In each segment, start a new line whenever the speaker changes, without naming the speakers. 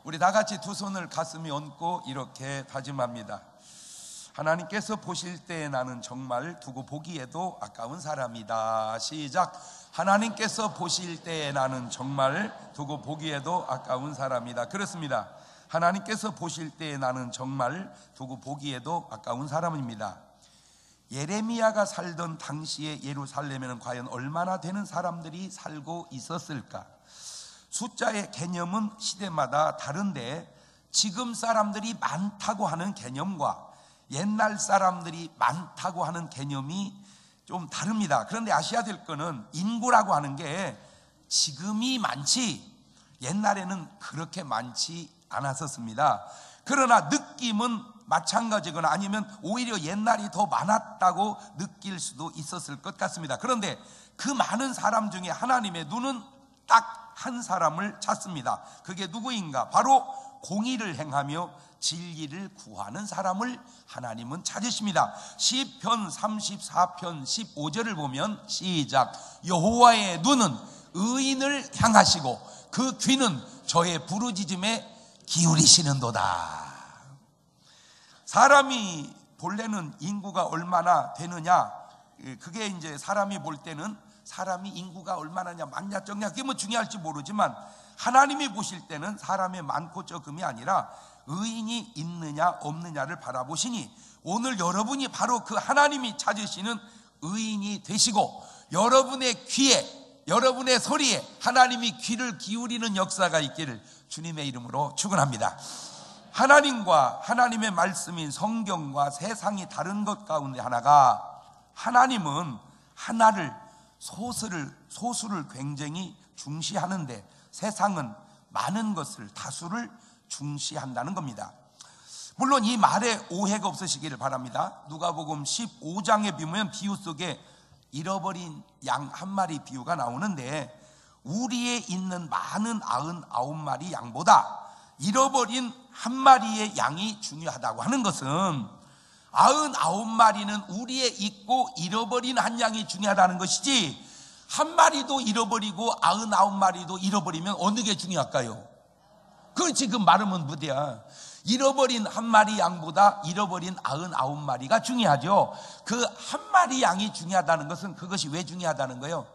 우리 다 같이 두 손을 가슴에 얹고 이렇게 다짐합니다. 하나님께서 보실 때 나는 정말 두고 보기에도 아까운 사람이다. 시작. 하나님께서 보실 때 나는 정말 두고 보기에도 아까운 사람이다. 그렇습니다. 하나님께서 보실 때 나는 정말 두고 보기에도 아까운 사람입니다. 예레미야가 살던 당시의 예루살렘에는 과연 얼마나 되는 사람들이 살고 있었을까? 숫자의 개념은 시대마다 다른데 지금 사람들이 많다고 하는 개념과 옛날 사람들이 많다고 하는 개념이 좀 다릅니다. 그런데 아셔야 될 거는 인구라고 하는 게 지금이 많지 옛날에는 그렇게 많지 않았었습니다. 그러나 느낌은 마찬가지거나 아니면 오히려 옛날이 더 많았다고 느낄 수도 있었을 것 같습니다. 그런데 그 많은 사람 중에 하나님의 눈은 딱 한 사람을 찾습니다. 그게 누구인가? 바로 공의를 행하며 진리를 구하는 사람을 하나님은 찾으십니다. 시편 34편 15절을 보면 시작. 여호와의 눈은 의인을 향하시고 그 귀는 저의 부르짖음에 기울이시는도다. 사람이 본래는 인구가 얼마나 되느냐, 그게 이제 사람이 볼 때는 사람이 인구가 얼마나냐, 많냐 적냐, 그게 뭐 중요할지 모르지만 하나님이 보실 때는 사람의 많고 적음이 아니라 의인이 있느냐 없느냐를 바라보시니 오늘 여러분이 바로 그 하나님이 찾으시는 의인이 되시고 여러분의 귀에, 여러분의 소리에 하나님이 귀를 기울이는 역사가 있기를 주님의 이름으로 축원합니다. 하나님과 하나님의 말씀인 성경과 세상이 다른 것 가운데 하나가 하나님은 하나를 소수를 굉장히 중시하는데 세상은 많은 것을, 다수를 중시한다는 겁니다. 물론 이 말에 오해가 없으시기를 바랍니다. 누가복음 15장에 보면 비유 속에 잃어버린 양 한 마리 비유가 나오는데 우리에 있는 많은 99마리 양보다 잃어버린 한 마리의 양이 중요하다고 하는 것은 99마리는 우리에 있고 잃어버린 한 양이 중요하다는 것이지 한 마리도 잃어버리고 99마리도 잃어버리면 어느 게 중요할까요? 그 지금 말하면 무대야. 잃어버린 한 마리 양보다 잃어버린 99마리가 중요하죠. 그 한 마리 양이 중요하다는 것은 그것이 왜 중요하다는 거예요?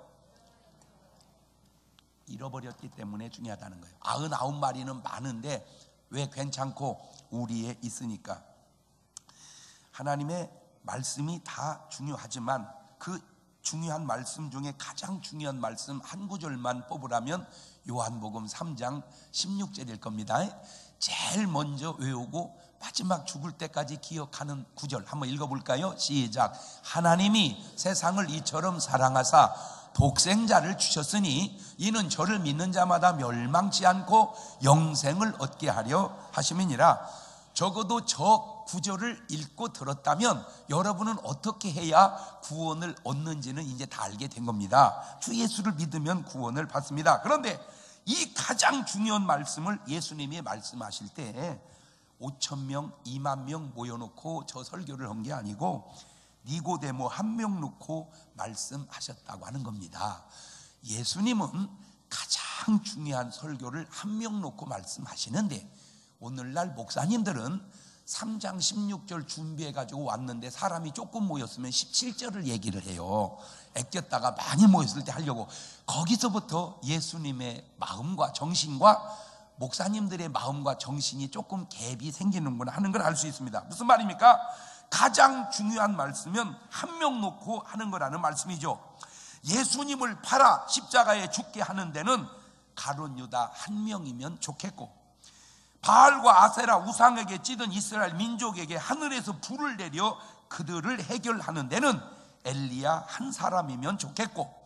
잃어버렸기 때문에 중요하다는 거예요. 99마리는 많은데 왜 괜찮고 우리에 있으니까. 하나님의 말씀이 다 중요하지만 그 중요한 말씀 중에 가장 중요한 말씀 한 구절만 뽑으라면 요한복음 3장 16절일 겁니다. 제일 먼저 외우고 마지막 죽을 때까지 기억하는 구절 한번 읽어볼까요? 시작. 하나님이 세상을 이처럼 사랑하사 독생자를 주셨으니 이는 저를 믿는 자마다 멸망치 않고 영생을 얻게 하려 하심이니라. 적어도 저 구절을 읽고 들었다면 여러분은 어떻게 해야 구원을 얻는지는 이제 다 알게 된 겁니다. 주 예수를 믿으면 구원을 받습니다. 그런데 이 가장 중요한 말씀을 예수님이 말씀하실 때 5,000명, 2만 명 모여놓고 저 설교를 한 게 아니고 니고데모 한 명 놓고 말씀하셨다고 하는 겁니다. 예수님은 가장 중요한 설교를 한 명 놓고 말씀하시는데 오늘날 목사님들은 3장 16절 준비해가지고 왔는데 사람이 조금 모였으면 17절을 얘기를 해요. 아꼈다가 많이 모였을 때 하려고. 거기서부터 예수님의 마음과 정신과 목사님들의 마음과 정신이 조금 갭이 생기는구나 하는 걸 알 수 있습니다. 무슨 말입니까? 가장 중요한 말씀은 한 명 놓고 하는 거라는 말씀이죠. 예수님을 팔아 십자가에 죽게 하는 데는 가룟 유다 한 명이면 좋겠고 바알과 아세라 우상에게 찌든 이스라엘 민족에게 하늘에서 불을 내려 그들을 해결하는 데는 엘리야 한 사람이면 좋겠고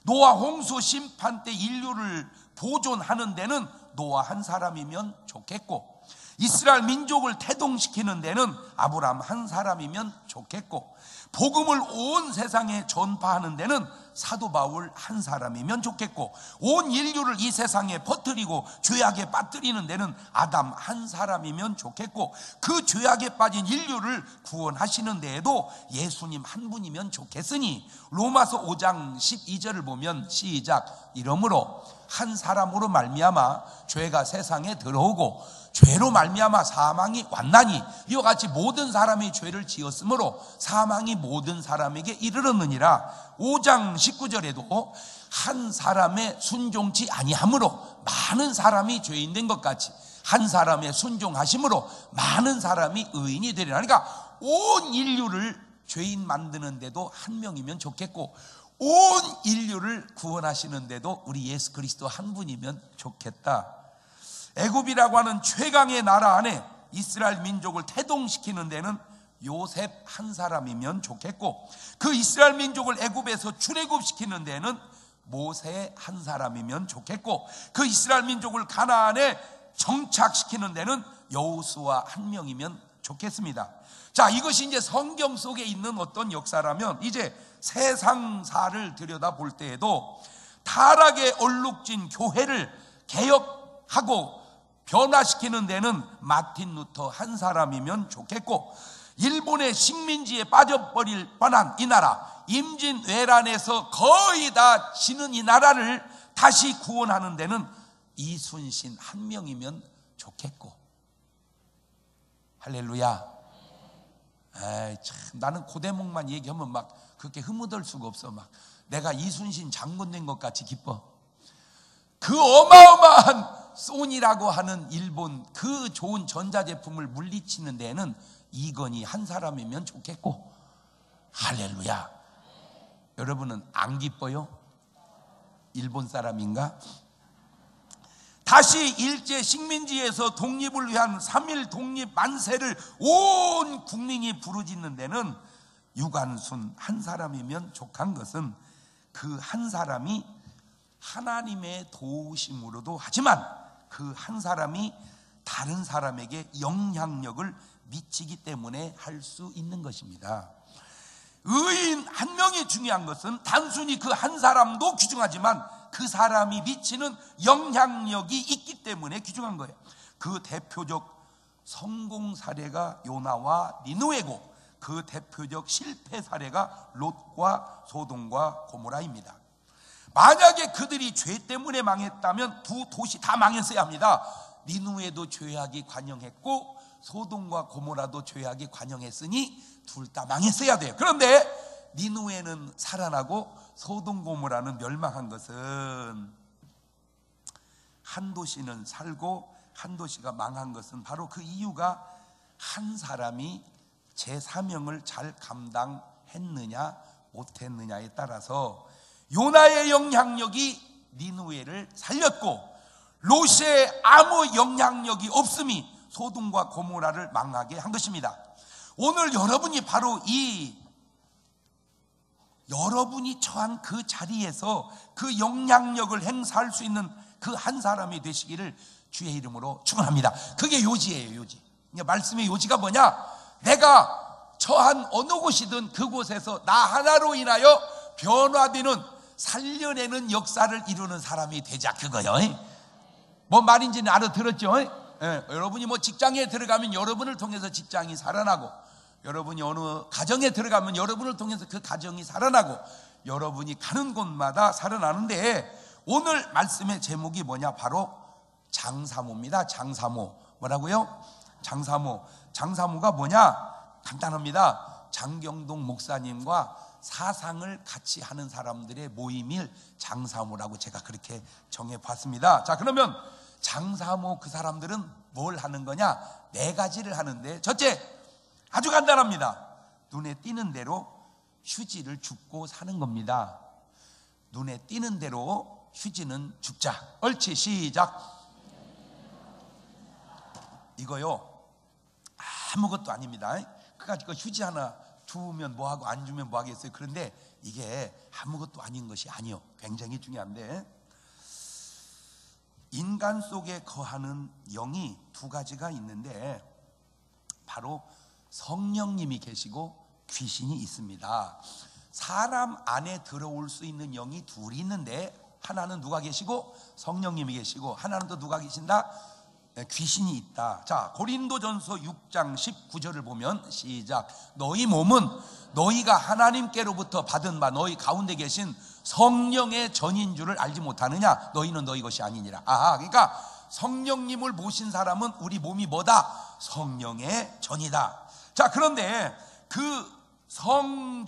노아 홍수 심판 때 인류를 보존하는 데는 노아 한 사람이면 좋겠고 이스라엘 민족을 태동시키는 데는 아브라함 한 사람이면 좋겠고, 복음을 온 세상에 전파하는 데는 사도 바울 한 사람이면 좋겠고, 온 인류를 이 세상에 퍼뜨리고 죄악에 빠뜨리는 데는 아담 한 사람이면 좋겠고, 그 죄악에 빠진 인류를 구원하시는 데에도 예수님 한 분이면 좋겠으니, 로마서 5장 12절을 보면 시작, 이러므로 한 사람으로 말미암아 죄가 세상에 들어오고 죄로 말미암아 사망이 왔나니, 이와 같이 모든 사람이 죄를 지었으므로 사망이 모든 사람에게 이르렀느니라. 5장 19절에도 한 사람의 순종치 아니함으로 많은 사람이 죄인 된 것 같이 한 사람의 순종하심으로 많은 사람이 의인이 되리라. 그러니까 온 인류를 죄인 만드는데도 한 명이면 좋겠고, 온 인류를 구원하시는데도 우리 예수 그리스도 한 분이면 좋겠다. 애굽이라고 하는 최강의 나라 안에 이스라엘 민족을 태동시키는 데는 요셉 한 사람이면 좋겠고, 그 이스라엘 민족을 애굽에서 출애굽시키는 데는 모세 한 사람이면 좋겠고, 그 이스라엘 민족을 가나안에 정착시키는 데는 여호수아 한 명이면 좋겠습니다. 자, 이것이 이제 성경 속에 있는 어떤 역사라면, 이제 세상사를 들여다볼 때에도 타락에 얼룩진 교회를 개혁하고 변화시키는 데는 마틴 루터 한 사람이면 좋겠고, 일본의 식민지에 빠져버릴 뻔한 이 나라, 임진왜란에서 거의 다 지는 이 나라를 다시 구원하는 데는 이순신 한 명이면 좋겠고. 할렐루야. 참, 나는 그 대목만 얘기하면 막 그렇게 흐뭇을 수가 없어. 막 내가 이순신 장군 된 것 같이 기뻐. 그 어마어마한 소니라고 하는 일본 그 좋은 전자제품을 물리치는 데는 이건희 한 사람이면 좋겠고. 할렐루야. 여러분은 안 기뻐요? 일본 사람인가? 다시 일제 식민지에서 독립을 위한 3.1 독립 만세를 온 국민이 부르짖는 데는 유관순 한 사람이면 족한 것은, 그 한 사람이 하나님의 도우심으로도 하지만 그 한 사람이 다른 사람에게 영향력을 미치기 때문에 할 수 있는 것입니다. 의인 한 명이 중요한 것은 단순히 그 한 사람도 귀중하지만 그 사람이 미치는 영향력이 있기 때문에 귀중한 거예요. 그 대표적 성공 사례가 요나와 니느웨고, 그 대표적 실패 사례가 롯과 소돔과 고모라입니다. 만약에 그들이 죄 때문에 망했다면 두 도시 다 망했어야 합니다. 니느웨도 죄악이 관영했고 소돔과 고모라도 죄악이 관영했으니 둘 다 망했어야 돼요. 그런데 니느웨는 살아나고 소돔 고모라는 멸망한 것은, 한 도시는 살고 한 도시가 망한 것은 바로 그 이유가 한 사람이 제 사명을 잘 감당했느냐 못했느냐에 따라서, 요나의 영향력이 니느웨를 살렸고 롯의 아무 영향력이 없음이 소돔과 고모라를 망하게 한 것입니다. 오늘 여러분이 바로 이 여러분이 처한 그 자리에서 그 영향력을 행사할 수 있는 그 한 사람이 되시기를 주의 이름으로 축원합니다. 그게 요지예요. 요지. 말씀의 요지가 뭐냐? 내가 처한 어느 곳이든 그곳에서 나 하나로 인하여 변화되는, 살려내는 역사를 이루는 사람이 되자, 그거요. 뭐 말인지는 알아들었죠? 여러분이 뭐 직장에 들어가면 여러분을 통해서 직장이 살아나고, 여러분이 어느 가정에 들어가면 여러분을 통해서 그 가정이 살아나고, 여러분이 가는 곳마다 살아나는데, 오늘 말씀의 제목이 뭐냐? 바로 장사모입니다. 장사모. 뭐라고요? 장사모. 장사모가 뭐냐? 간단합니다. 장경동 목사님과 사상을 같이 하는 사람들의 모임일 장사모라고 제가 그렇게 정해봤습니다. 자, 그러면 장사모 그 사람들은 뭘 하는 거냐? 4가지를 하는데, 첫째, 아주 간단합니다. 눈에 띄는 대로 휴지를 줍고 사는 겁니다. 눈에 띄는 대로 휴지는 줍자. 옳지, 시작. 이거요, 아무것도 아닙니다. 그러니까 휴지 하나 주면 뭐하고 안 주면 뭐하겠어요. 그런데 이게 아무것도 아닌 것이 아니요, 굉장히 중요한데, 인간 속에 거하는 영이 2가지가 있는데 바로 성령님이 계시고 귀신이 있습니다. 사람 안에 들어올 수 있는 영이 둘이 있는데, 하나는 누가 계시고 성령님이 계시고, 하나는 또 누가 계신다? 귀신이 있다. 자, 고린도전서 6장 19절을 보면 시작. 너희 몸은 너희가 하나님께로부터 받은 바 너희 가운데 계신 성령의 전인 줄을 알지 못하느냐? 너희는 너희 것이 아니니라. 그러니까 성령님을 모신 사람은 우리 몸이 뭐다? 성령의 전이다. 자, 그런데 그 성령의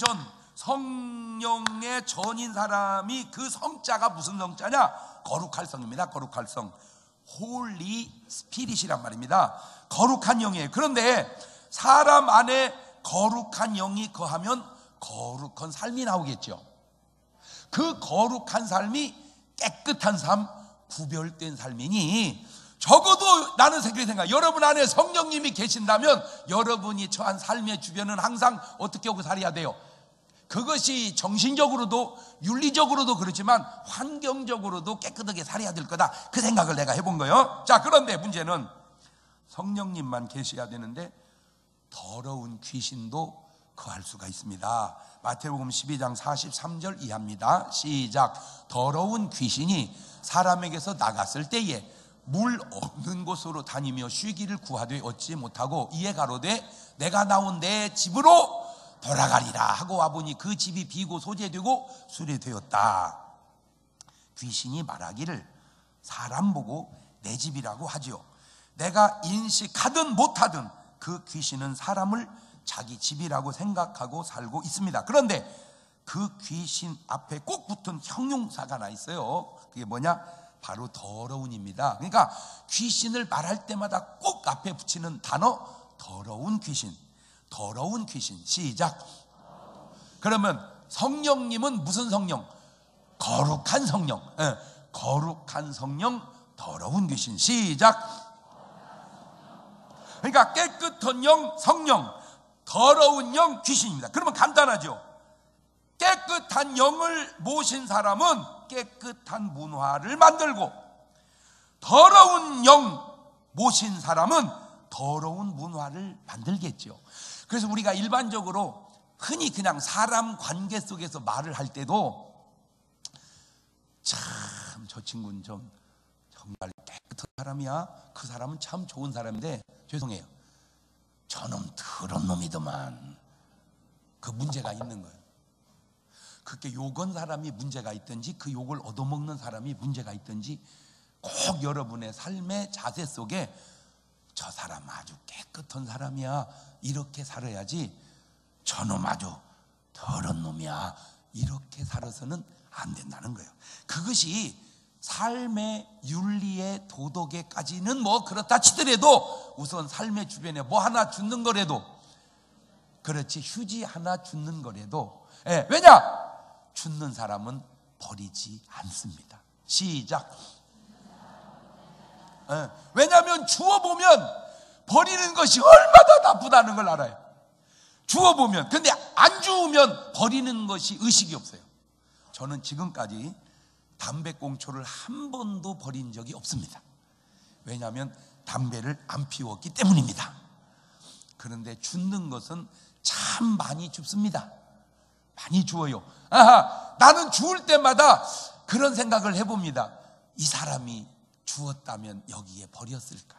전인 사람이, 그 성자가 무슨 성자냐? 거룩할 성입니다. 거룩할 성. 홀리 스피릿이란 말입니다. 거룩한 영이에요. 그런데 사람 안에 거룩한 영이 거하면 거룩한 삶이 나오겠죠. 그 거룩한 삶이 깨끗한 삶, 구별된 삶이니, 적어도 나는 그렇게 생각해요. 여러분 안에 성령님이 계신다면 여러분이 처한 삶의 주변은 항상 어떻게 하고 살아야 돼요? 그것이 정신적으로도 윤리적으로도 그렇지만 환경적으로도 깨끗하게 살아야 될 거다, 그 생각을 내가 해본 거예요. 자, 그런데 문제는 성령님만 계셔야 되는데 더러운 귀신도 거할 수가 있습니다. 마태복음 12장 43절 이하입니다. 시작. 더러운 귀신이 사람에게서 나갔을 때에 물 없는 곳으로 다니며 쉬기를 구하되 얻지 못하고 이에 가로되 내가 나온 내 집으로 돌아가리라 하고 와보니 그 집이 비고 소재되고 수레되었다. 귀신이 말하기를 사람 보고 내 집이라고 하지요. 내가 인식하든 못하든 그 귀신은 사람을 자기 집이라고 생각하고 살고 있습니다. 그런데 그 귀신 앞에 꼭 붙은 형용사가 하나 있어요. 그게 뭐냐? 바로 더러운입니다. 그러니까 귀신을 말할 때마다 꼭 앞에 붙이는 단어, 더러운 귀신. 더러운 귀신. 시작. 그러면 성령님은 무슨 성령? 거룩한 성령. 거룩한 성령, 더러운 귀신. 시작. 그러니까 깨끗한 영, 성령, 더러운 영, 귀신입니다. 그러면 간단하죠. 깨끗한 영을 모신 사람은 깨끗한 문화를 만들고, 더러운 영 모신 사람은 더러운 문화를 만들겠죠. 그래서 우리가 일반적으로 흔히 그냥 사람 관계 속에서 말을 할 때도 참 저 친구는 좀 정말 깨끗한 사람이야, 그 사람은 참 좋은 사람인데 죄송해요, 저놈 더러운 놈이더만, 그 문제가 있는 거예요. 그렇게 욕한 사람이 문제가 있든지 그 욕을 얻어먹는 사람이 문제가 있든지 꼭 여러분의 삶의 자세 속에 저 사람 아주 깨끗한 사람이야 이렇게 살아야지, 저놈 아주 더러운 놈이야 이렇게 살아서는 안 된다는 거예요. 그것이 삶의 윤리의 도덕에까지는 뭐 그렇다 치더라도 우선 삶의 주변에 뭐 하나 주는 거라도, 그렇지, 휴지 하나 주는 거라도, 왜냐? 주는 사람은 버리지 않습니다. 시작. 왜냐하면 주워보면 버리는 것이 얼마나 나쁘다는 걸 알아요. 주워보면. 근데 안 주우면 버리는 것이 의식이 없어요. 저는 지금까지 담배꽁초를 한 번도 버린 적이 없습니다. 왜냐하면 담배를 안 피웠기 때문입니다. 그런데 줍는 것은 참 많이 줍습니다. 많이 주어요. 나는 주울 때마다 그런 생각을 해봅니다. 이 사람이 주었다면 여기에 버렸을까?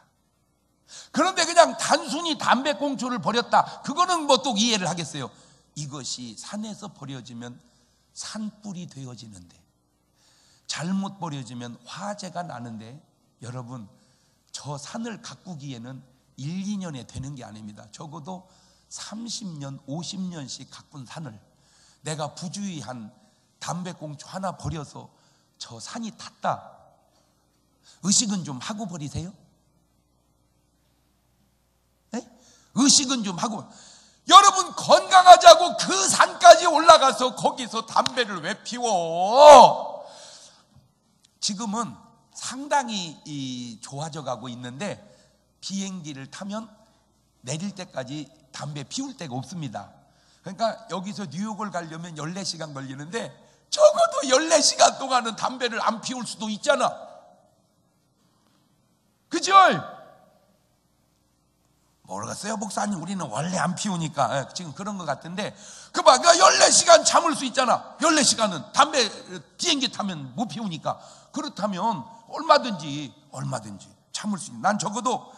그런데 그냥 단순히 담배꽁초를 버렸다, 그거는 뭐 또 이해를 하겠어요. 이것이 산에서 버려지면 산불이 되어지는데, 잘못 버려지면 화재가 나는데, 여러분 저 산을 가꾸기에는 1, 2년에 되는 게 아닙니다. 적어도 30년, 50년씩 가꾼 산을 내가 부주의한 담배꽁초 하나 버려서 저 산이 탔다, 의식은 좀 하고 버리세요? 네? 의식은 좀 하고. 여러분 건강하자고 그 산까지 올라가서 거기서 담배를 왜 피워? 지금은 상당히 좋아져 가고 있는데 비행기를 타면 내릴 때까지 담배 피울 데가 없습니다. 그러니까 여기서 뉴욕을 가려면 14시간 걸리는데 적어도 14시간 동안은 담배를 안 피울 수도 있잖아. 그죠? 모르겠어요 목사님, 우리는 원래 안 피우니까. 지금 그런 것 같은데, 그 봐, 14시간 참을 수 있잖아. 14시간은 담배 비행기 타면 못 피우니까. 그렇다면 얼마든지 참을 수 있는. 난 적어도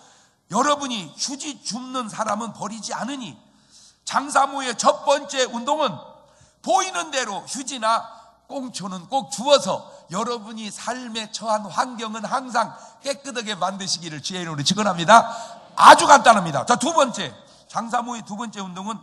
여러분이 휴지 줍는 사람은 버리지 않으니, 장사모의 첫 번째 운동은 보이는 대로 휴지나 꽁초는 꼭 주어서 여러분이 삶에 처한 환경은 항상 깨끗하게 만드시기를 주의 이름으로 축원합니다. 아주 간단합니다. 자, 두 번째, 장사모의 두 번째 운동은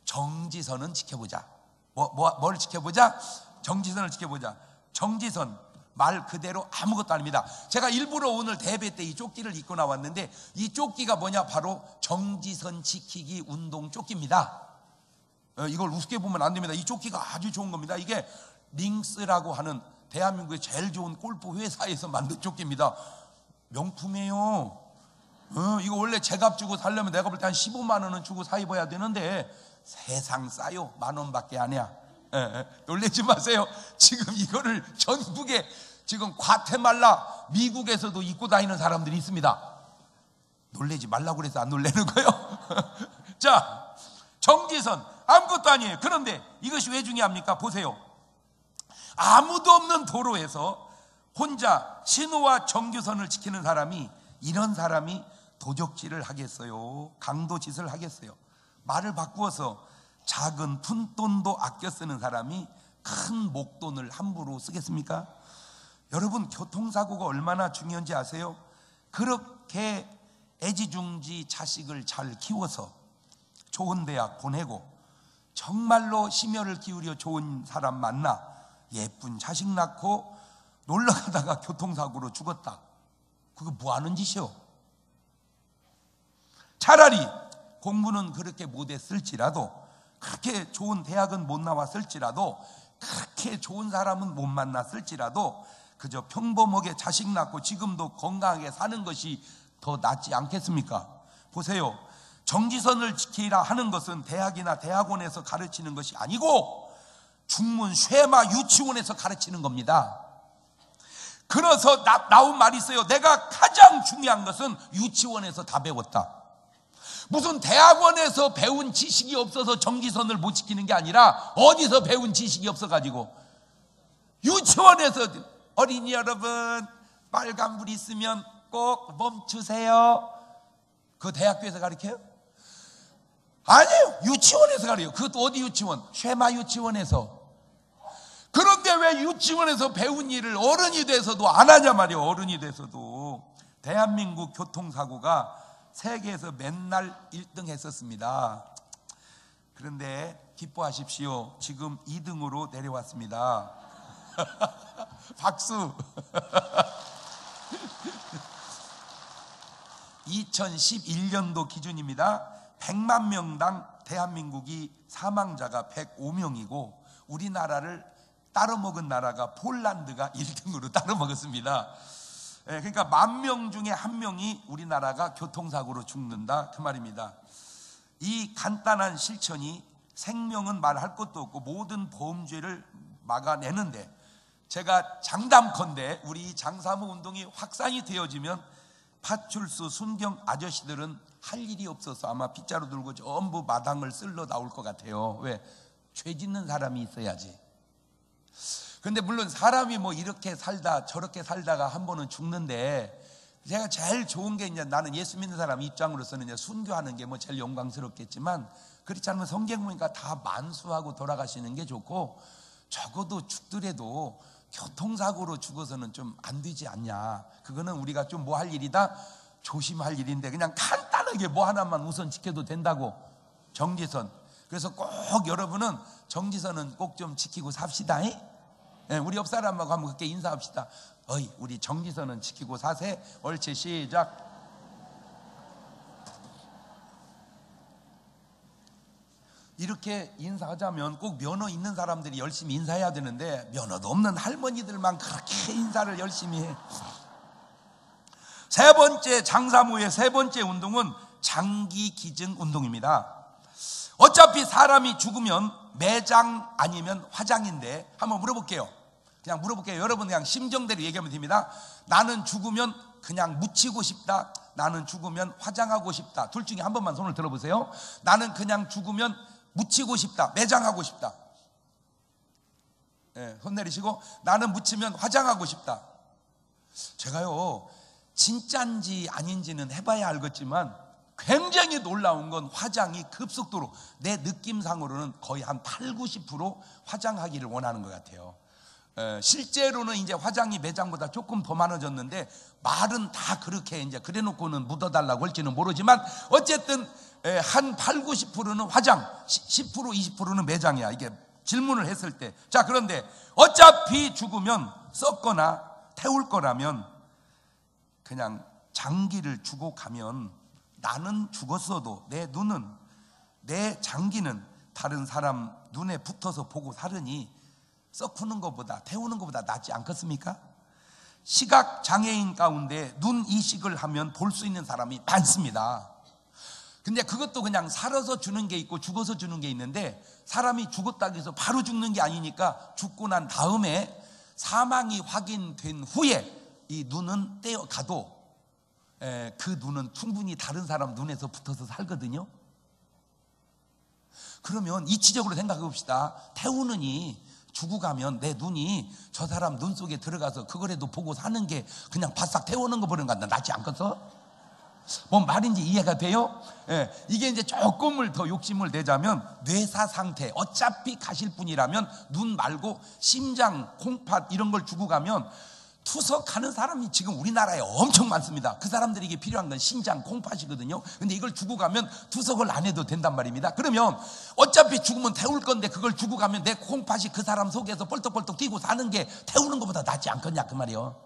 정지선은 지켜보자. 뭘 지켜보자? 정지선을 지켜보자. 정지선, 말 그대로 아무것도 아닙니다. 제가 일부러 오늘 대회 때 이 조끼를 입고 나왔는데, 이 조끼가 뭐냐? 바로 정지선 지키기 운동 조끼입니다. 이걸 우습게 보면 안 됩니다. 이 조끼가 아주 좋은 겁니다. 이게 링스라고 하는 대한민국의 제일 좋은 골프 회사에서 만든 조끼입니다. 명품이에요. 이거 원래 제값 주고 살려면 내가 볼 때 한 15만 원은 주고 사 입어야 되는데, 세상 싸요. 10,000원밖에 안 해요. 놀라지 마세요. 지금 이거를 전국에, 지금 과테말라, 미국에서도 입고 다니는 사람들이 있습니다. 놀라지 말라고 그래서 안 놀라는 거예요. 자, 정지선 아무것도 아니에요. 그런데 이것이 왜 중요합니까? 보세요. 아무도 없는 도로에서 혼자 신호와 정규선을 지키는 사람이, 이런 사람이 도적질을 하겠어요? 강도짓을 하겠어요? 말을 바꾸어서 작은 푼돈도 아껴 쓰는 사람이 큰 목돈을 함부로 쓰겠습니까? 여러분, 교통사고가 얼마나 중요한지 아세요? 그렇게 애지중지 자식을 잘 키워서 좋은 대학 보내고 정말로 심혈을 기울여 좋은 사람 만나 예쁜 자식 낳고 놀러 가다가 교통사고로 죽었다. 그거 뭐 하는 짓이요? 차라리 공부는 그렇게 못했을지라도, 그렇게 좋은 대학은 못 나왔을지라도, 그렇게 좋은 사람은 못 만났을지라도 그저 평범하게 자식 낳고 지금도 건강하게 사는 것이 더 낫지 않겠습니까? 보세요. 정지선을 지키라 하는 것은 대학이나 대학원에서 가르치는 것이 아니고 중문 쉐마 유치원에서 가르치는 겁니다. 그래서 나온 말이 있어요. 내가 가장 중요한 것은 유치원에서 다 배웠다. 무슨 대학원에서 배운 지식이 없어서 정지선을 못 지키는 게 아니라, 어디서 배운 지식이 없어가지고 유치원에서, 어린이 여러분 빨간불 있으면 꼭 멈추세요. 그 대학교에서 가르쳐요? 아니에요. 유치원에서 가르쳐요. 그것도 어디 유치원? 쉐마 유치원에서. 그런데 왜 유치원에서 배운 일을 어른이 돼서도 안 하냐 말이에요. 어른이 돼서도. 대한민국 교통사고가 세계에서 맨날 1등 했었습니다. 그런데 기뻐하십시오. 지금 2등으로 내려왔습니다. 박수. 2011년도 기준입니다. 100만 명당 대한민국이 사망자가 105명이고 우리나라를 따라먹은 나라가 폴란드가 1등으로 따라먹었습니다. 그러니까 10,000명 중에 1명이 우리나라가 교통사고로 죽는다, 그 말입니다. 이 간단한 실천이 생명은 말할 것도 없고 모든 범죄를 막아내는데, 제가 장담컨대 우리 장사모 운동이 확산이 되어지면 파출소 순경 아저씨들은 할 일이 없어서 아마 빗자루 들고 전부 마당을 쓸러 나올 것 같아요. 왜? 죄 짓는 사람이 있어야지. 근데 물론 사람이 뭐 이렇게 살다 저렇게 살다가 한 번은 죽는데, 제가 제일 좋은 게, 이제 나는 예수 믿는 사람 입장으로서는 이제 순교하는 게 뭐 제일 영광스럽겠지만, 그렇지 않으면 성경 보니까 다 만수하고 돌아가시는 게 좋고, 적어도 죽더라도 교통사고로 죽어서는 좀 안 되지 않냐. 그거는 우리가 좀 뭐 할 일이다, 조심할 일인데, 그냥 간단하게 뭐 하나만 우선 지켜도 된다고. 정지선. 그래서 꼭 여러분은 정지선은 꼭 좀 지키고 삽시다. 우리 옆 사람하고 한번 그렇게 인사합시다. 어이, 우리 정지선은 지키고 사세. 옳지, 시작. 이렇게 인사하자면 꼭 면허 있는 사람들이 열심히 인사해야 되는데, 면허도 없는 할머니들만 그렇게 인사를 열심히 해. 세 번째, 장사모의 세 번째 운동은 장기 기증 운동입니다. 어차피 사람이 죽으면 매장 아니면 화장인데, 한번 물어볼게요. 여러분 그냥 심정대로 얘기하면 됩니다. 나는 죽으면 그냥 묻히고 싶다, 나는 죽으면 화장하고 싶다. 둘 중에 한 번만 손을 들어보세요. 나는 그냥 죽으면 묻히고 싶다. 매장하고 싶다. 손 내리시고, 나는 묻히면 화장하고 싶다. 제가요, 진짜인지 아닌지는 해봐야 알겠지만 굉장히 놀라운 건 화장이 급속도로, 내 느낌상으로는 거의 한 8, 90% 화장하기를 원하는 것 같아요. 실제로는 이제 화장이 매장보다 조금 더 많아졌는데, 말은 다 그렇게 이제 그래 놓고는 묻어달라고 할지는 모르지만, 어쨌든 한 8, 90%는 화장, 10%, 20%는 매장이야. 이게 질문을 했을 때. 자, 그런데 어차피 죽으면 썩거나 태울 거라면 그냥 장기를 주고 가면, 나는 죽었어도 내 눈은, 내 장기는 다른 사람 눈에 붙어서 보고 사르니 썩푸는 것보다 태우는 것보다 낫지 않겠습니까? 시각 장애인 가운데 눈 이식을 하면 볼 수 있는 사람이 많습니다. 근데 그것도 그냥 살아서 주는 게 있고 죽어서 주는 게 있는데, 사람이 죽었다고 해서 바로 죽는 게 아니니까 죽고 난 다음에 사망이 확인된 후에 이 눈은 떼어가도 그 눈은 충분히 다른 사람 눈에서 붙어서 살거든요. 그러면 이치적으로 생각해 봅시다. 태우느니 죽고 가면 내 눈이 저 사람 눈 속에 들어가서 그거라도 보고 사는 게 그냥 바싹 태우는 거 보는 거 낫지 않겠어? 뭔 말인지 이해가 돼요? 이게 이제 조금을 더 욕심을 내자면, 뇌사 상태, 어차피 가실 분이라면 눈 말고 심장, 콩팥 이런 걸 주고 가면 투석하는 사람이 지금 우리나라에 엄청 많습니다. 그 사람들에게 필요한 건 심장, 콩팥이거든요. 근데 이걸 주고 가면 투석을 안 해도 된단 말입니다. 그러면 어차피 죽으면 태울 건데 그걸 주고 가면 내 콩팥이 그 사람 속에서 벌떡벌떡 뛰고 사는 게 태우는 것보다 낫지 않겠냐, 그 말이에요.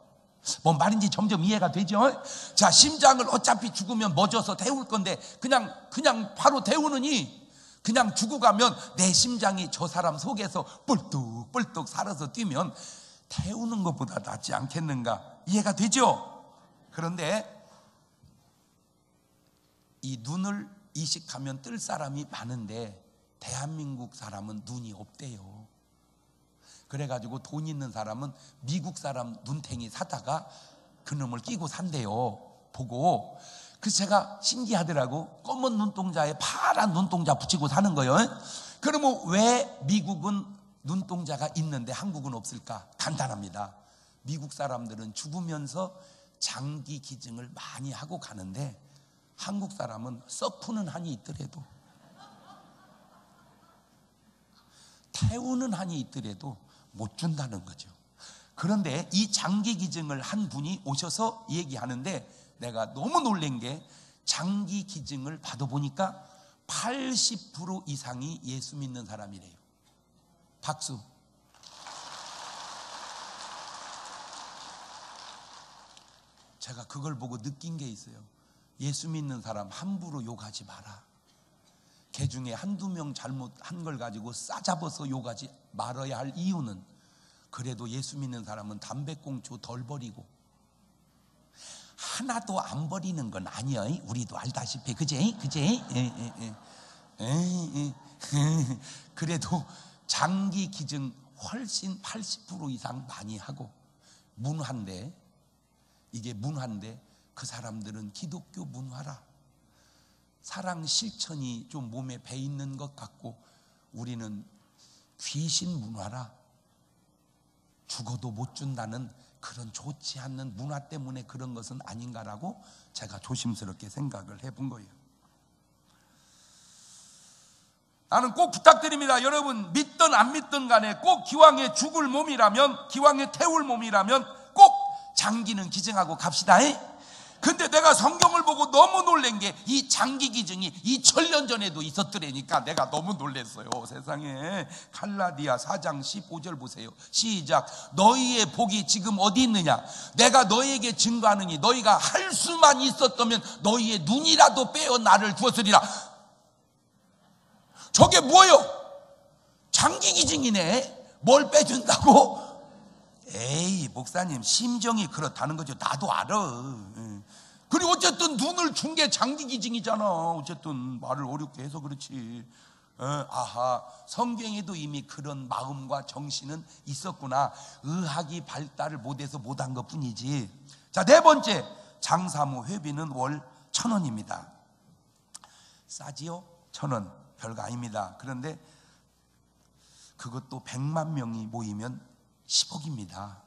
뭔 말인지 점점 이해가 되죠? 자, 심장을 어차피 죽으면 멎어서 태울 건데 그냥 바로 태우느니, 그냥 주고 가면 내 심장이 저 사람 속에서 뿔뚝뿔뚝 살아서 뛰면 태우는 것보다 낫지 않겠는가? 이해가 되죠? 그런데 이 눈을 이식하면 뜰 사람이 많은데 대한민국 사람은 눈이 없대요. 그래가지고 돈 있는 사람은 미국 사람 눈탱이 사다가 그놈을 끼고 산대요. 보고. 그래서 제가 신기하더라고. 검은 눈동자에 파란 눈동자 붙이고 사는 거예요. 그러면 왜 미국은 눈동자가 있는데 한국은 없을까? 간단합니다. 미국 사람들은 죽으면서 장기 기증을 많이 하고 가는데, 한국 사람은 썩푸는 한이 있더라도, 태우는 한이 있더라도 못 준다는 거죠. 그런데 이 장기 기증을 한 분이 오셔서 얘기하는데, 내가 너무 놀란 게, 장기 기증을 받아보니까 80% 이상이 예수 믿는 사람이래요. 박수. 제가 그걸 보고 느낀 게 있어요. 예수 믿는 사람 함부로 욕하지 마라. 개 중에 한두 명 잘못한 걸 가지고 싸잡아서 욕하지 말아야 할 이유는, 그래도 예수 믿는 사람은 담배꽁초 덜 버리고 하나도 안 버리는 건 아니야. 우리도 알다시피. 그제? 그래도 장기 기증 훨씬 80% 이상 많이 하고, 문화인데, 이게 문화인데 그 사람들은 기독교 문화라. 사랑 실천이 좀 몸에 배 있는 것 같고, 우리는 귀신 문화라. 죽어도 못 준다는 그런 좋지 않는 문화 때문에 그런 것은 아닌가라고 제가 조심스럽게 생각을 해본 거예요. 나는 꼭 부탁드립니다. 여러분, 믿든 안 믿든 간에 꼭 기왕에 죽을 몸이라면, 기왕에 태울 몸이라면 꼭 장기는 기증하고 갑시다. 근데 내가 성경을 보고 너무 놀란 게, 이 장기 기증이 2000년 전에도 있었더라니까 내가 너무 놀랐어요. 세상에. 갈라디아 4장 15절 보세요. 시작. 너희의 복이 지금 어디 있느냐? 내가 너희에게 증거하느니 너희가 할 수만 있었다면 너희의 눈이라도 빼어 나를 주었으리라. 저게 뭐예요? 장기 기증이네. 뭘 빼준다고? 에이, 목사님, 심정이 그렇다는 거죠. 나도 알아. 그리고 어쨌든 눈을 준 게 장기 기증이잖아. 어쨌든 말을 어렵게 해서 그렇지. 아하, 성경에도 이미 그런 마음과 정신은 있었구나. 의학이 발달을 못해서 못한 것 뿐이지. 자, 네 번째, 장사모 회비는 월 1,000원입니다. 싸지요? 1,000원. 별거 아닙니다. 그런데 그것도 100만 명이 모이면 10억입니다.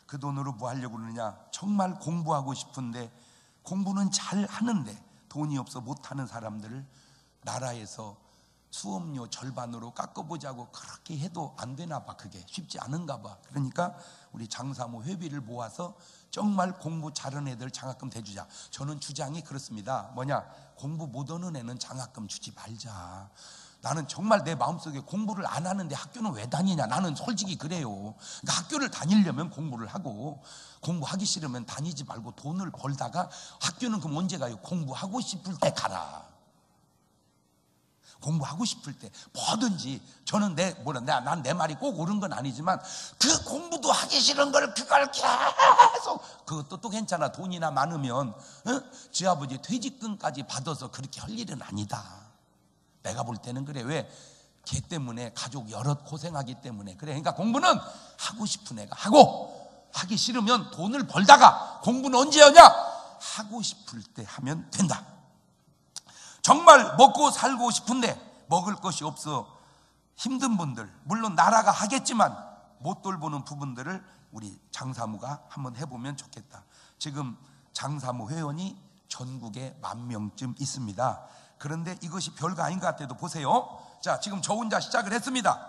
그 돈으로 뭐 하려고 그러느냐? 정말 공부하고 싶은데 공부는 잘 하는데 돈이 없어 못하는 사람들을 나라에서 수업료 절반으로 깎아보자고 그렇게 해도 안 되나 봐. 그게 쉽지 않은가 봐. 그러니까 우리 장사모 회비를 모아서 정말 공부 잘하는 애들 장학금 대주자. 저는 주장이 그렇습니다. 뭐냐? 공부 못하는 애는 장학금 주지 말자. 나는 정말 내 마음속에 공부를 안 하는데 학교는 왜 다니냐? 나는 솔직히 그래요. 그러니까 학교를 다니려면 공부를 하고, 공부하기 싫으면 다니지 말고 돈을 벌다가 학교는 그럼 언제 가요? 공부하고 싶을 때 가라. 공부하고 싶을 때 뭐든지. 저는 난 내 말이 꼭 옳은 건 아니지만 그 공부도 하기 싫은 걸 그걸 계속, 그것도 또 괜찮아. 돈이나 많으면 지 아버지 퇴직금까지 받아서 그렇게 할 일은 아니다. 내가 볼 때는 그래. 왜? 걔 때문에 가족 여럿 고생하기 때문에 그래. 그러니까 공부는 하고 싶은 애가 하고, 하기 싫으면 돈을 벌다가 공부는 언제 하냐? 하고 싶을 때 하면 된다. 정말 먹고 살고 싶은데 먹을 것이 없어 힘든 분들, 물론 나라가 하겠지만 못 돌보는 부분들을 우리 장사모가 한번 해보면 좋겠다. 지금 장사모 회원이 전국에 10,000명쯤 있습니다. 그런데 이것이 별거 아닌 것 같아도 보세요. 자, 지금 저 혼자 시작을 했습니다.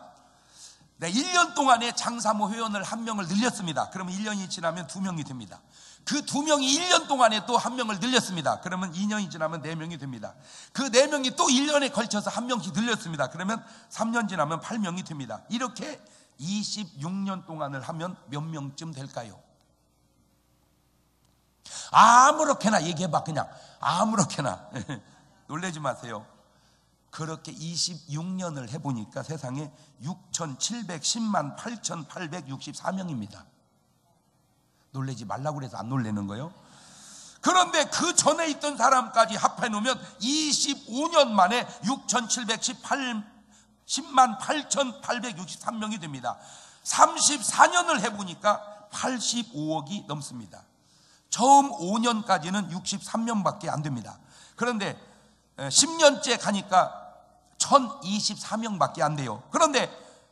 네, 1년 동안에 장사모 회원을 1명을 늘렸습니다. 그러면 1년이 지나면 2명이 됩니다. 그 2명이 1년 동안에 또 1명을 늘렸습니다. 그러면 2년이 지나면 4명이 됩니다. 그 4명이 또 1년에 걸쳐서 1명씩 늘렸습니다. 그러면 3년 지나면 8명이 됩니다. 이렇게 26년 동안을 하면 몇 명쯤 될까요? 아무렇게나 얘기해봐. 그냥 아무렇게나. 놀라지 마세요. 그렇게 26년을 해보니까 세상에 6,710만 8,864명입니다. 놀라지 말라고 그래서 안 놀라는 거예요. 그런데 그 전에 있던 사람까지 합해놓으면 25년 만에 6,710만 8,863명이 됩니다. 34년을 해보니까 85억이 넘습니다. 처음 5년까지는 63명밖에 안 됩니다. 그런데 10년째 가니까 1,024명밖에 안 돼요. 그런데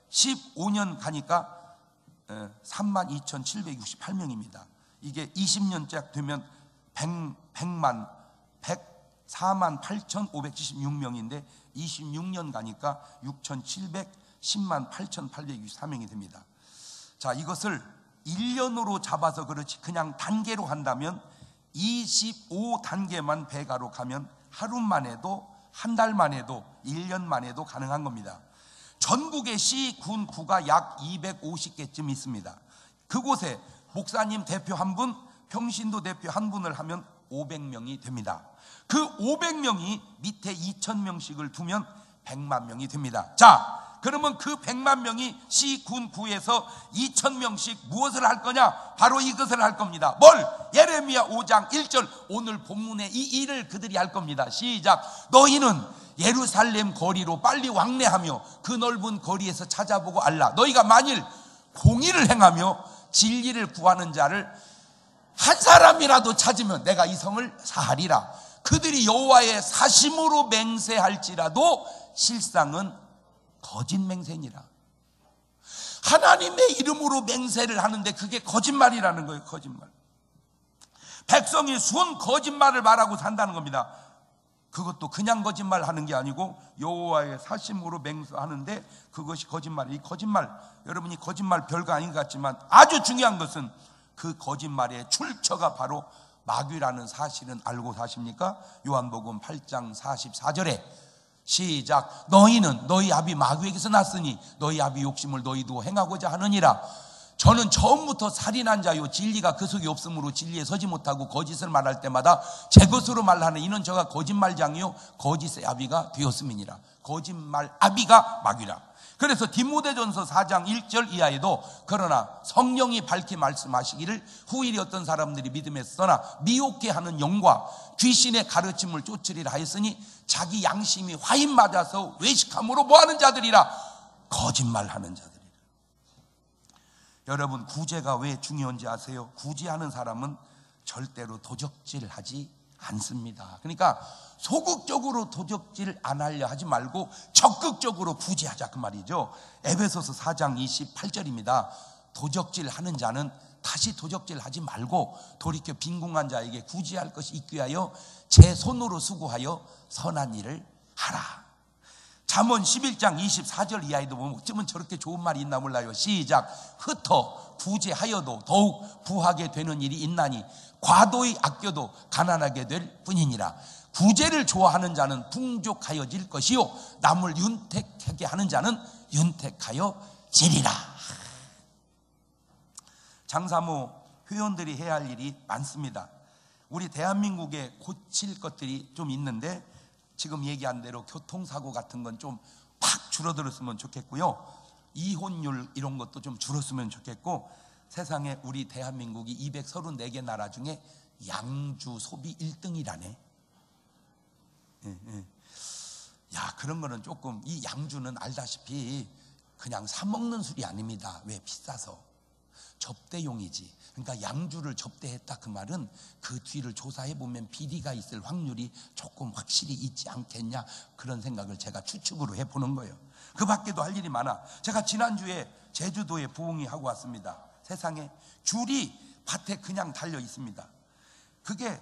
15년 가니까 32,768명입니다. 이게 20년째 되면 104만 8,576명인데 26년 가니까 6,710만 8,864명이 됩니다. 자, 이것을 1년으로 잡아서 그렇지 그냥 단계로 한다면 25단계만 배가로 가면 하루만 해도, 한 달만 해도, 1년만 해도 가능한 겁니다. 전국의 시, 군, 구가 약 250개쯤 있습니다. 그곳에 목사님 대표 한 분, 평신도 대표 한 분을 하면 500명이 됩니다. 그 500명이 밑에 2,000명씩을 두면 100만 명이 됩니다. 자, 그러면 그 100만 명이 시, 군, 구에서 2,000명씩 무엇을 할 거냐? 바로 이것을 할 겁니다. 뭘? 예레미야 5장 1절, 오늘 본문의 이 일을 그들이 할 겁니다. 시작. 너희는 예루살렘 거리로 빨리 왕래하며 그 넓은 거리에서 찾아보고 알라. 너희가 만일 공의를 행하며 진리를 구하는 자를 한 사람이라도 찾으면 내가 이 성을 사하리라. 그들이 여호와의 사심으로 맹세할지라도 실상은 거짓 맹세니라. 하나님의 이름으로 맹세를 하는데 그게 거짓말이라는 거예요. 거짓말. 백성이 순 거짓말을 말하고 산다는 겁니다. 그것도 그냥 거짓말 하는 게 아니고 여호와의 사심으로 맹세하는데 그것이 거짓말. 이 거짓말, 여러분이 거짓말 별거 아닌 것 같지만 아주 중요한 것은 그 거짓말의 출처가 바로 마귀라는 사실은 알고 사십니까? 요한복음 8장 44절에 시작. 너희는 너희 아비 마귀에게서 났으니 너희 아비 욕심을 너희도 행하고자 하느니라. 저는 처음부터 살인한 자요 진리가 그 속에 없으므로 진리에 서지 못하고 거짓을 말할 때마다 제 것으로 말하는 이는 저가 거짓말장이요 거짓의 아비가 되었음이니라. 거짓말 아비가 마귀라. 그래서 디모데전서 4장 1절 이하에도 그러나 성령이 밝히 말씀하시기를 후일이 어떤 사람들이 믿음에서 떠나 미혹게 하는 영과 귀신의 가르침을 쫓으리라 하였으니 자기 양심이 화인 맞아서 외식함으로 뭐하는 자들이라. 거짓말하는 자들이라. 여러분, 구제가 왜 중요한지 아세요? 구제하는 사람은 절대로 도적질하지 않습니다. 그러니까 소극적으로 도적질 안 하려 하지 말고 적극적으로 구제하자 그 말이죠. 에베소서 4장 28절입니다. 도적질하는 자는 다시 도적질하지 말고 돌이켜 빈궁한 자에게 구제할 것이 있기 위하여 제 손으로 수고하여 선한 일을 하라. 잠언 11장 24절 이하에도 보면 어쩌면 저렇게 좋은 말이 있나 몰라요. 시작. 흩어 구제하여도 더욱 부하게 되는 일이 있나니 과도히 아껴도 가난하게 될 뿐이니라. 구제를 좋아하는 자는 풍족하여질 것이요 남을 윤택하게 하는 자는 윤택하여지리라. 장사모 회원들이 해야 할 일이 많습니다. 우리 대한민국에 고칠 것들이 좀 있는데 지금 얘기한 대로 교통사고 같은 건 좀 팍 줄어들었으면 좋겠고요. 이혼율 이런 것도 좀 줄었으면 좋겠고, 세상에 우리 대한민국이 234개 나라 중에 양주 소비 1등이라네. 야, 그런 거는 조금, 이 양주는 알다시피 그냥 사 먹는 술이 아닙니다. 왜? 비싸서. 접대용이지. 그러니까 양주를 접대했다 그 말은 그 뒤를 조사해 보면 비리가 있을 확률이 조금 확실히 있지 않겠냐, 그런 생각을 제가 추측으로 해보는 거예요. 그 밖에도 할 일이 많아. 제가 지난주에 제주도에 부흥이 하고 왔습니다. 세상에 귤이 밭에 그냥 달려 있습니다. 그게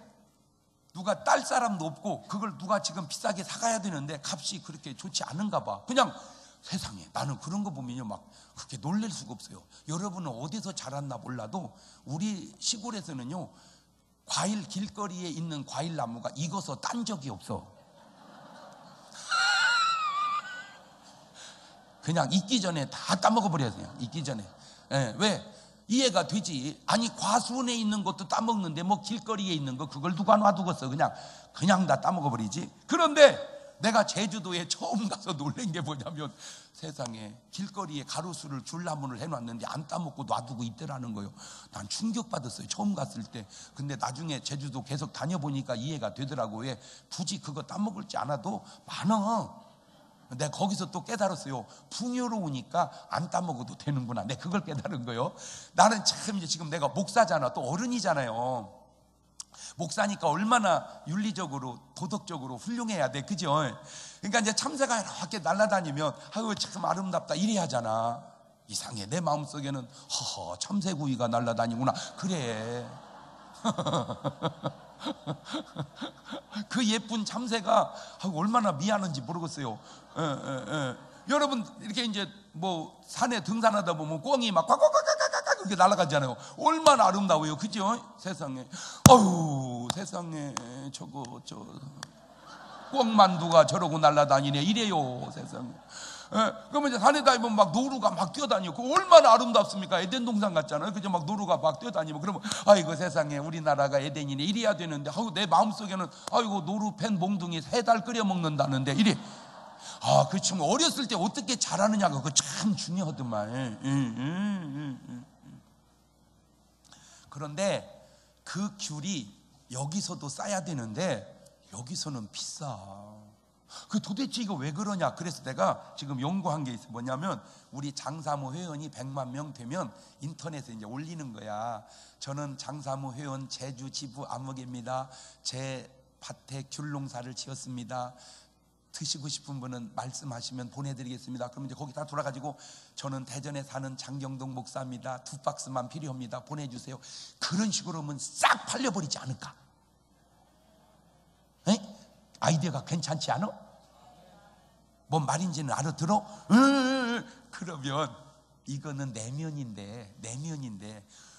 누가 딸 사람도 없고 그걸 누가 지금 비싸게 사가야 되는데 값이 그렇게 좋지 않은가 봐. 그냥 세상에, 나는 그런 거 보면요 막 그렇게 놀랄 수가 없어요. 여러분은 어디서 자랐나 몰라도 우리 시골에서는요 과일, 길거리에 있는 과일 나무가 익어서 딴 적이 없어. 그냥 익기 전에 다 따먹어 버려요. 익기 전에. 왜? 이해가 되지. 아니 과수원에 있는 것도 따먹는데 뭐 길거리에 있는 거 그걸 누가 놔두겠어. 그냥 다 따먹어 버리지. 그런데 내가 제주도에 처음 가서 놀란 게 뭐냐면 세상에 길거리에 가로수를 줄나무를 해놨는데 안 따먹고 놔두고 있더라는 거예요. 난 충격받았어요, 처음 갔을 때. 근데 나중에 제주도 계속 다녀보니까 이해가 되더라고요. 왜? 굳이 그거 따먹을지 않아도 많아. 내가 거기서 또 깨달았어요. 풍요로우니까 안 따먹어도 되는구나. 내가 그걸 깨달은 거예요. 나는 참 이제 지금 내가 목사잖아, 또 어른이잖아요. 목사니까 얼마나 윤리적으로 도덕적으로 훌륭해야 돼, 그죠? 그러니까 이제 참새가 이렇게 날아다니면 아유 참 아름답다 이래 하잖아. 이상해, 내 마음속에는 허허 참새구이가 날아다니구나 그래. 그 예쁜 참새가 얼마나 미안한지 모르겠어요. 여러분 이렇게 이제 뭐 산에 등산하다 보면 꿩이 막 꽉꽉꽉꽉꽉 그렇게 날아가잖아요. 얼마나 아름다워요, 그죠? 세상에, 어휴 세상에, 저거 저 꿩만두가 저러고 날아다니네 이래요, 세상에. 그러면 이제 산에 다니면 막 노루가 막 뛰어다니고 그 얼마나 아름답습니까? 에덴 동산 같잖아요, 그죠? 막 노루가 막 뛰어다니면 그러면 아이고 세상에 우리나라가 에덴이네 이래야 되는데 내 마음속에는 아이고 노루 팬 몽둥이 3달 끓여 먹는다는데 이래. 그 친구 어렸을 때 어떻게 자라느냐가 그거 참 중요하더만. 그런데 그 귤이 여기서도 싸야 되는데 여기서는 비싸. 그 도대체 이거 왜 그러냐? 그래서 내가 지금 연구한 게 있어. 뭐냐면 우리 장사모 회원이 100만 명 되면 인터넷에 이제 올리는 거야. 저는 장사모 회원 제주 지부 아무개입니다. 제 밭에 귤 농사를 지었습니다. 드시고 싶은 분은 말씀하시면 보내드리겠습니다. 그러면 이제 거기 다 돌아가지고 저는 대전에 사는 장경동 목사입니다. 2박스만 필요합니다. 보내주세요. 그런 식으로 하면 싹 팔려버리지 않을까? 아이디어가 괜찮지 않아? 뭔 말인지는 알아들어? 그러면 이거는 내면인데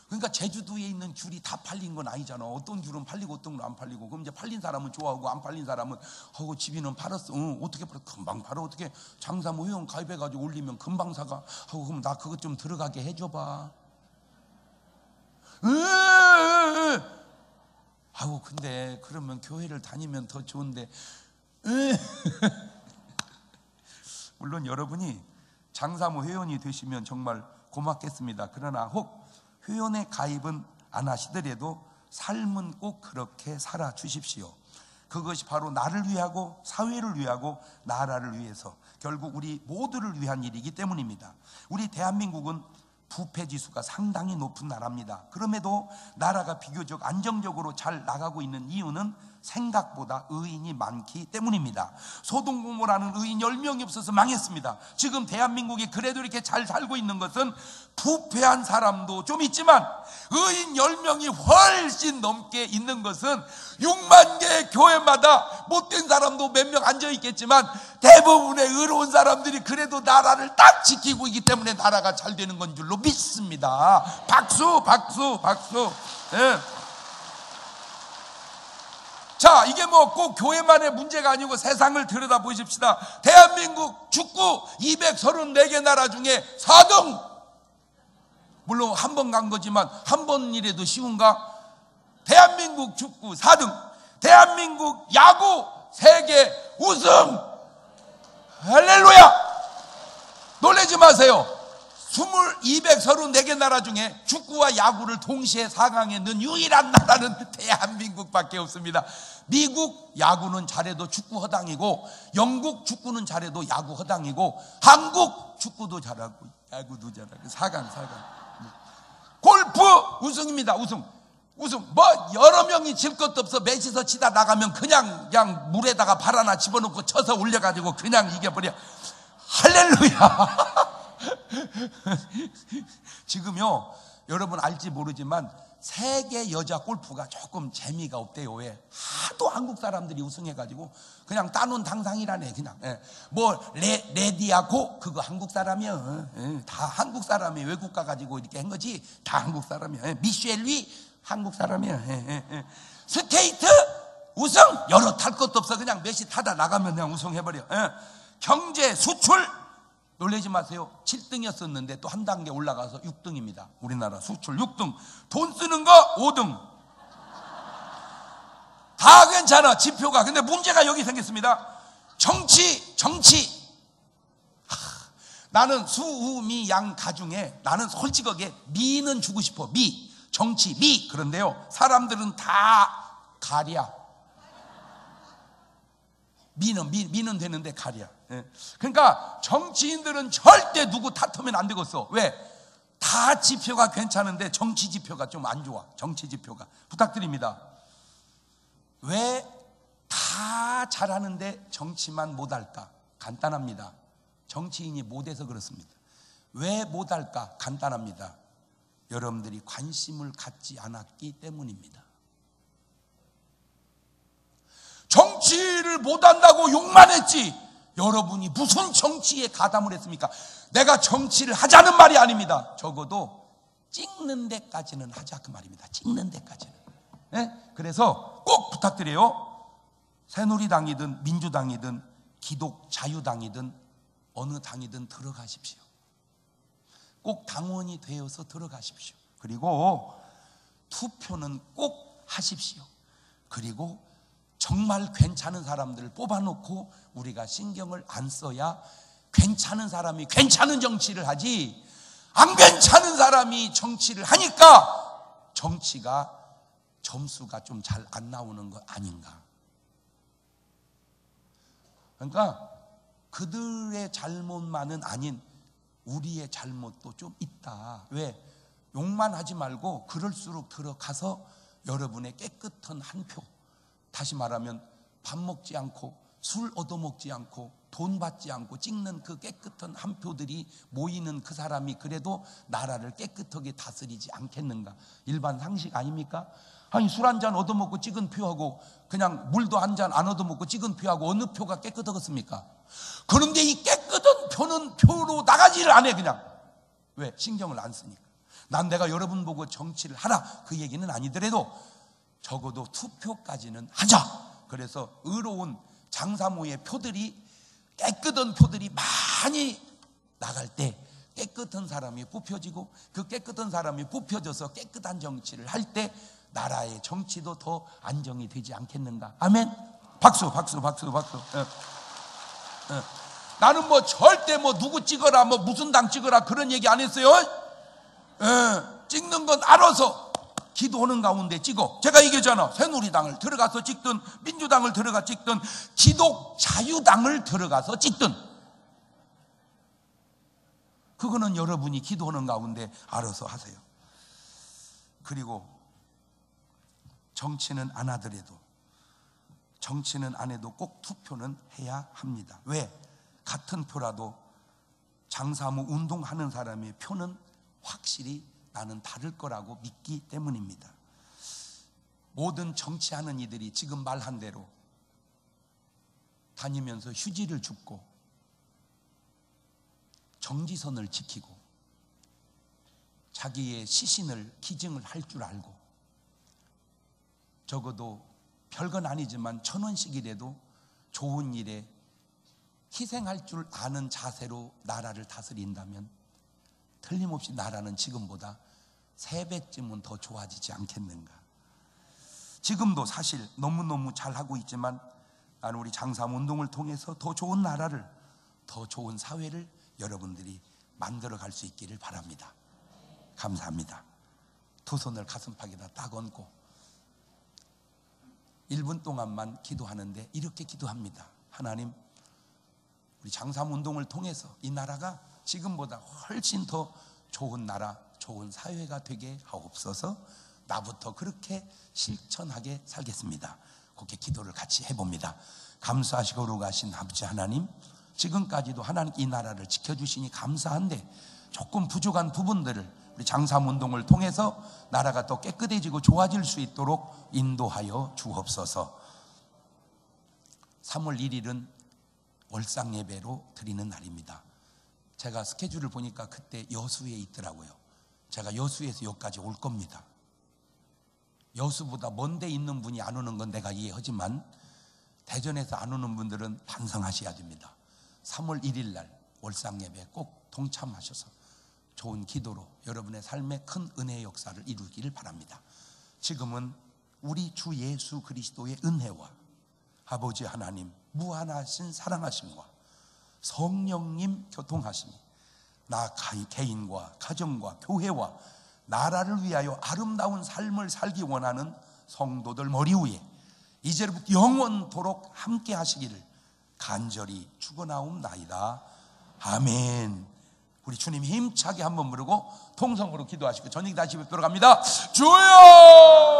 그러니까 제주도에 있는 귤이 다 팔린 건 아니잖아. 어떤 귤은 팔리고 어떤 건 안 팔리고. 그럼 이제 팔린 사람은 좋아하고 안 팔린 사람은 집이는 팔았어. 어떻게 팔아? 금방 팔아. 어떻게 장사모 회원 가입해가지고 올리면 금방 사가. 그럼 나 그것 좀 들어가게 해줘봐. 근데 그러면 교회를 다니면 더 좋은데. 물론 여러분이 장사모 회원이 되시면 정말 고맙겠습니다. 그러나 혹 회원의 가입은 안 하시더라도 삶은 꼭 그렇게 살아 주십시오. 그것이 바로 나를 위하고 사회를 위하고 나라를 위해서 결국 우리 모두를 위한 일이기 때문입니다. 우리 대한민국은 부패 지수가 상당히 높은 나라입니다. 그럼에도 나라가 비교적 안정적으로 잘 나가고 있는 이유는 생각보다 의인이 많기 때문입니다. 소돔 고모라는 의인 10명이 없어서 망했습니다. 지금 대한민국이 그래도 이렇게 잘 살고 있는 것은 부패한 사람도 좀 있지만 의인 10명이 훨씬 넘게 있는 것은 6만 개의 교회마다 못된 사람도 몇 명 앉아 있겠지만 대부분의 의로운 사람들이 그래도 나라를 딱 지키고 있기 때문에 나라가 잘 되는 건 줄로 믿습니다. 박수 박수 박수. 네. 자, 이게 뭐 꼭 교회만의 문제가 아니고 세상을 들여다 보십시다. 대한민국 축구 234개 나라 중에 4등. 물론 한 번 간 거지만 한 번이라도 쉬운가? 대한민국 축구 4등. 대한민국 야구 세계 우승. 할렐루야. 놀라지 마세요. 234개 나라 중에 축구와 야구를 동시에 4강에 넣은 유일한 나라는 대한민국밖에 없습니다. 미국 야구는 잘해도 축구 허당이고, 영국 축구는 잘해도 야구 허당이고, 한국 축구도 잘하고 야구도 잘하고 4강. 골프 우승입니다. 우승. 뭐 여러 명이 질 것도 없어. 넷이서 치다 나가면 그냥 물에다가 발 하나 집어넣고 쳐서 올려가지고 그냥 이겨버려. 할렐루야. 지금요, 여러분 알지 모르지만 세계 여자 골프가 조금 재미가 없대요. 왜? 하도 한국 사람들이 우승해가지고 그냥 따놓은 당상이라네. 그냥 뭐 레디아고 그거 한국 사람이야. 다 한국 사람이 외국 가가지고 이렇게 한 거지. 다 한국 사람이야. 미셸리 한국 사람이야. 스케이트 우승 여러 탈 것도 없어. 그냥 몇이 타다 나가면 그냥 우승해버려. 경제 수출 놀라지 마세요. 7등이었었는데 또 한 단계 올라가서 6등입니다. 우리나라 수출 6등. 돈 쓰는 거 5등. 다 괜찮아, 지표가. 근데 문제가 여기 생겼습니다. 정치. 나는 수우미 양 가중에 나는 솔직하게 미는 주고 싶어. 정치 미. 그런데요, 사람들은 다 가랴. 미는 되는데 가랴. 그러니까 정치인들은 절대 누구 탓하면 안 되겠어. 왜? 다 지표가 괜찮은데 정치 지표가 좀 안 좋아. 정치 지표가. 부탁드립니다. 왜 다 잘하는데 정치만 못할까? 간단합니다. 정치인이 못해서 그렇습니다. 왜 못할까? 간단합니다. 여러분들이 관심을 갖지 않았기 때문입니다. 정치를 못한다고 욕만 했지 여러분이 무슨 정치에 가담을 했습니까? 내가 정치를 하자는 말이 아닙니다. 적어도 찍는 데까지는 하자 그 말입니다. 찍는 데까지는. 그래서 꼭 부탁드려요. 새누리당이든 민주당이든 기독자유당이든 어느 당이든 들어가십시오. 꼭 당원이 되어서 들어가십시오. 그리고 투표는 꼭 하십시오. 그리고 정말 괜찮은 사람들을 뽑아놓고 우리가 신경을 안 써야 괜찮은 사람이 괜찮은 정치를 하지, 안 괜찮은 사람이 정치를 하니까 정치가 점수가 좀 잘 안 나오는 거 아닌가. 그러니까 그들의 잘못만은 아닌 우리의 잘못도 좀 있다. 왜? 욕만 하지 말고 그럴수록 들어가서 여러분의 깨끗한 한 표, 다시 말하면 밥 먹지 않고 술 얻어먹지 않고 돈 받지 않고 찍는 그 깨끗한 한 표들이 모이는 그 사람이 그래도 나라를 깨끗하게 다스리지 않겠는가. 일반 상식 아닙니까? 아니, 술 한 잔 얻어먹고 찍은 표하고 그냥 물도 한 잔 안 얻어먹고 찍은 표하고 어느 표가 깨끗하겠습니까? 그런데 이 깨끗한 표는 표로 나가지를 않아. 그냥. 왜? 신경을 안 쓰니까. 난 내가 여러분 보고 정치를 하라 그 얘기는 아니더라도 적어도 투표까지는 하자. 그래서 의로운 장사모의 표들이, 깨끗한 표들이 많이 나갈 때 깨끗한 사람이 뽑혀지고, 그 깨끗한 사람이 뽑혀져서 깨끗한 정치를 할 때 나라의 정치도 더 안정이 되지 않겠는가. 아멘. 박수. 나는 뭐 절대 뭐 누구 찍어라, 뭐 무슨 당 찍어라 그런 얘기 안 했어요. 찍는 건 알아서 기도하는 가운데 찍어. 제가 얘기했잖아. 새누리당을 들어가서 찍든 민주당을 들어가 찍든 기독자유당을 들어가서 찍든 그거는 여러분이 기도하는 가운데 알아서 하세요. 그리고 정치는 안 하더라도, 정치는 안 해도 꼭 투표는 해야 합니다. 왜? 같은 표라도 장사무 운동하는 사람의 표는 확실히 나는 다를 거라고 믿기 때문입니다. 모든 정치하는 이들이 지금 말한 대로 다니면서 휴지를 줍고 정지선을 지키고 자기의 시신을 기증을 할 줄 알고, 적어도 별건 아니지만 1,000원씩이라도 좋은 일에 희생할 줄 아는 자세로 나라를 다스린다면 틀림없이 나라는 지금보다 3배쯤은 더 좋아지지 않겠는가. 지금도 사실 너무너무 잘하고 있지만 나는 우리 장사운동을 통해서 더 좋은 나라를, 더 좋은 사회를 여러분들이 만들어 갈 수 있기를 바랍니다. 감사합니다. 두 손을 가슴팍에다 딱 얹고 1분 동안만 기도하는데 이렇게 기도합니다. 하나님, 우리 장사운동을 통해서 이 나라가 지금보다 훨씬 더 좋은 나라, 좋은 사회가 되게 하옵소서. 나부터 그렇게 실천하게 살겠습니다. 그렇게 기도를 같이 해봅니다. 감사하시고 거룩하신 아버지 하나님, 지금까지도 하나님 이 나라를 지켜주시니 감사한데 조금 부족한 부분들을 우리 장사운동을 통해서 나라가 더 깨끗해지고 좋아질 수 있도록 인도하여 주옵소서. 3월 1일은 월상 예배로 드리는 날입니다. 제가 스케줄을 보니까 그때 여수에 있더라고요. 제가 여수에서 여기까지 올 겁니다. 여수보다 먼 데 있는 분이 안 오는 건 내가 이해하지만 대전에서 안 오는 분들은 반성하셔야 됩니다. 3월 1일 날 월상 예배 꼭 동참하셔서 좋은 기도로 여러분의 삶에 큰 은혜의 역사를 이루기를 바랍니다. 지금은 우리 주 예수 그리스도의 은혜와 아버지 하나님 무한하신 사랑하심과 성령님 교통하심이 나 개인과 가정과 교회와 나라를 위하여 아름다운 삶을 살기 원하는 성도들 머리 위에 이제부터 영원토록 함께 하시기를 간절히 축원하옵나이다. 아멘. 우리 주님 힘차게 한번 부르고 통성으로 기도하시고 저녁 다시 뵙도록 합니다. 주여!